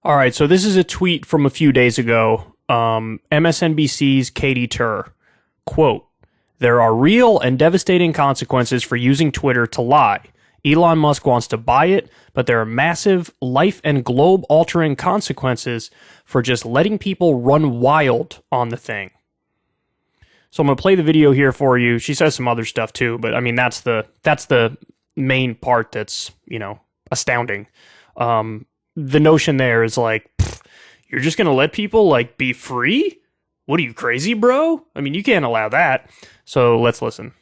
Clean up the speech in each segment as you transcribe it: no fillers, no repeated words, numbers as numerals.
All right, so this is a tweet from a few days ago. MSNBC's Katie Tur, quote, "There are real and devastating consequences for using Twitter to lie. Elon Musk wants to buy it, but there are massive life and globe-altering consequences for just letting people run wild on the thing." So I'm going to play the video here for you. She says some other stuff too, but I mean, that's the main part that's, astounding. The notion there is like, you're just going to let people like be free? What are you, crazy, bro? I mean, you can't allow that. So let's listen.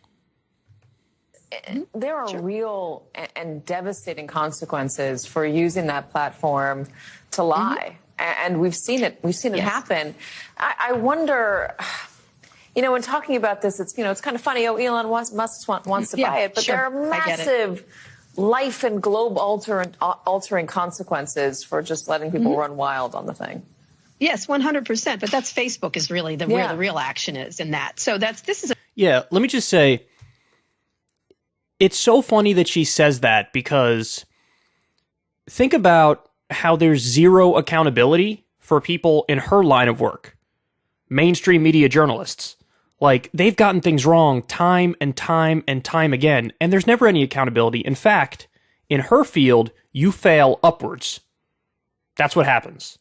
There are real and devastating consequences for using that platform to lie. And we've seen it. We've seen it happen. I wonder, when talking about this, it's kind of funny. Oh, Elon Musk wants to buy it, but there are massive life and globe altering consequences for just letting people run wild on the thing. Yes, 100%. But that's Facebook is really where the real action is in that. So let me just say, it's so funny that she says that, because think about how there's zero accountability for people in her line of work. Mainstream media journalists. Like, they've gotten things wrong time and time and time again, and there's never any accountability. In fact, in her field, you fail upwards. That's what happens.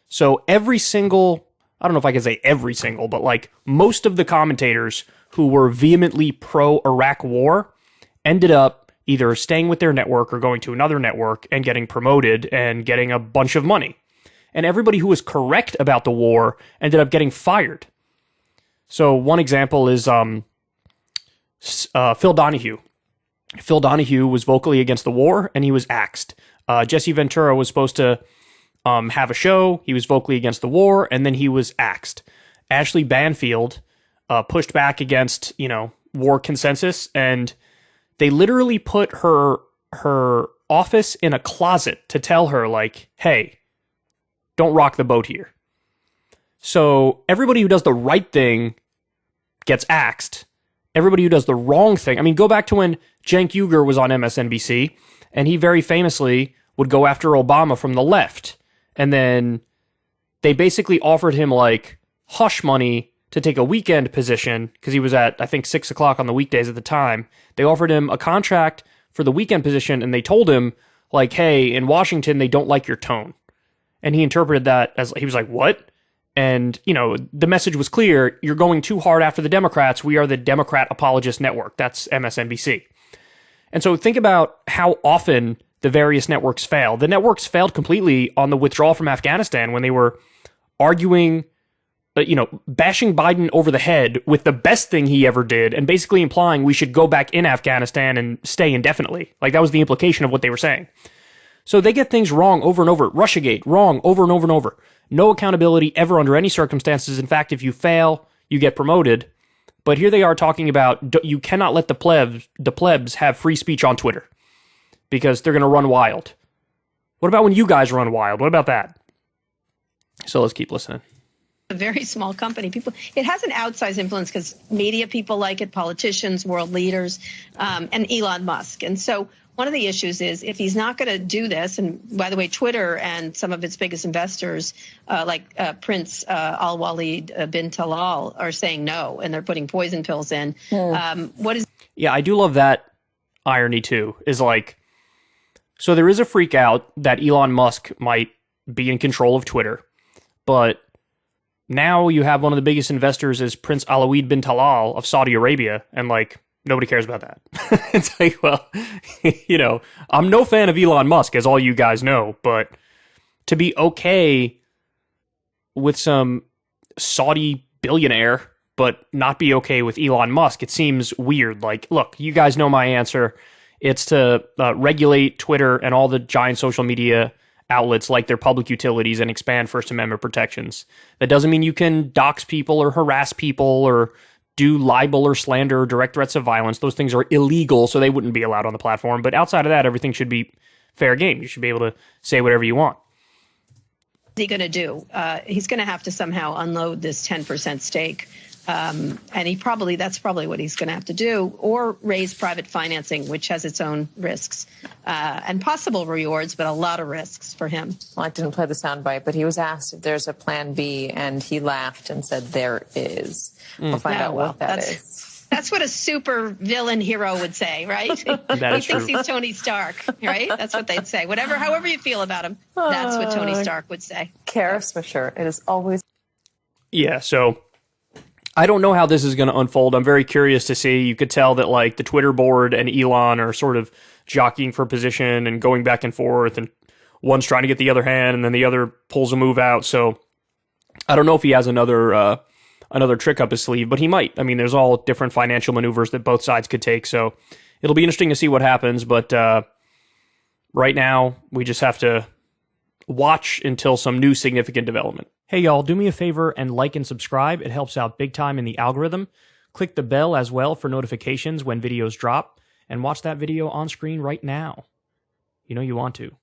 So every single, I don't know if I can say every single, but like most of the commentators who were vehemently pro-Iraq war ended up either staying with their network or going to another network and getting promoted and getting a bunch of money. And everybody who was correct about the war ended up getting fired. So one example is Phil Donahue. Phil Donahue was vocally against the war, and he was axed. Jesse Ventura was supposed to have a show. He was vocally against the war, and then he was axed. Ashley Banfield pushed back against, war consensus, and they literally put her office in a closet to tell her, like, hey, don't rock the boat here. So everybody who does the right thing gets axed. Everybody who does the wrong thing. I mean, go back to when Cenk Uygur was on MSNBC, and he very famously would go after Obama from the left. And then they basically offered him like hush money to take a weekend position, because he was at, I think, 6 o'clock on the weekdays at the time. They offered him a contract for the weekend position, and they told him, like, hey, in Washington, they don't like your tone. And he interpreted that as, he was like, what? And, the message was clear. You're going too hard after the Democrats. We are the Democrat Apologist Network. That's MSNBC. And so think about how often the various networks fail. The networks failed completely on the withdrawal from Afghanistan when they were arguing, bashing Biden over the head with the best thing he ever did and basically implying we should go back in Afghanistan and stay indefinitely. Like, that was the implication of what they were saying. So they get things wrong over and over. Russiagate, wrong over and over and over. No accountability ever under any circumstances. In fact, if you fail, you get promoted. But here they are talking about you cannot let the plebs have free speech on Twitter because they're going to run wild. What about when you guys run wild? What about that? So let's keep listening. A very small company. It has an outsized influence because media people like it, politicians, world leaders, and Elon Musk. And so one of the issues is if he's not going to do this, and by the way, Twitter and some of its biggest investors, like Prince Al-Walid bin Talal, are saying no, and they're putting poison pills in. Yeah, I do love that irony too, is like, so there is a freak out that Elon Musk might be in control of Twitter, but now you have one of the biggest investors is Prince Alawid bin Talal of Saudi Arabia, and like, nobody cares about that. It's like, well, I'm no fan of Elon Musk, as all you guys know, but to be okay with some Saudi billionaire, but not be okay with Elon Musk, it seems weird. Like, look, you guys know my answer. It's to regulate Twitter and all the giant social media outlets like their public utilities and expand First Amendment protections. That doesn't mean you can dox people or harass people or do libel or slander or direct threats of violence. Those things are illegal, so they wouldn't be allowed on the platform. But outside of that, everything should be fair game. You should be able to say whatever you want. What's he going to do? He's going to have to somehow unload this 10% stake And that's probably what he's going to have to do, or raise private financing, which has its own risks and possible rewards, but a lot of risks for him. Well, I didn't play the soundbite, but he was asked if there's a plan B, and he laughed and said there is. We'll find out what that is. That's what a super villain hero would say, right? That is he thinks he's Tony Stark, right? That's what they'd say. However you feel about him, that's what Tony Stark would say. Kara Swisher, it is always. Yeah, so I don't know how this is going to unfold. I'm very curious to see. You could tell that like the Twitter board and Elon are sort of jockeying for position and going back and forth, and one's trying to get the other hand, and then the other pulls a move out. So I don't know if he has another trick up his sleeve, but he might. I mean, there's all different financial maneuvers that both sides could take. So it'll be interesting to see what happens. But right now, we just have to watch until some new significant development. Hey, y'all, do me a favor and like and subscribe. It helps out big time in the algorithm. Click the bell as well for notifications when videos drop, and watch that video on screen right now. You know you want to.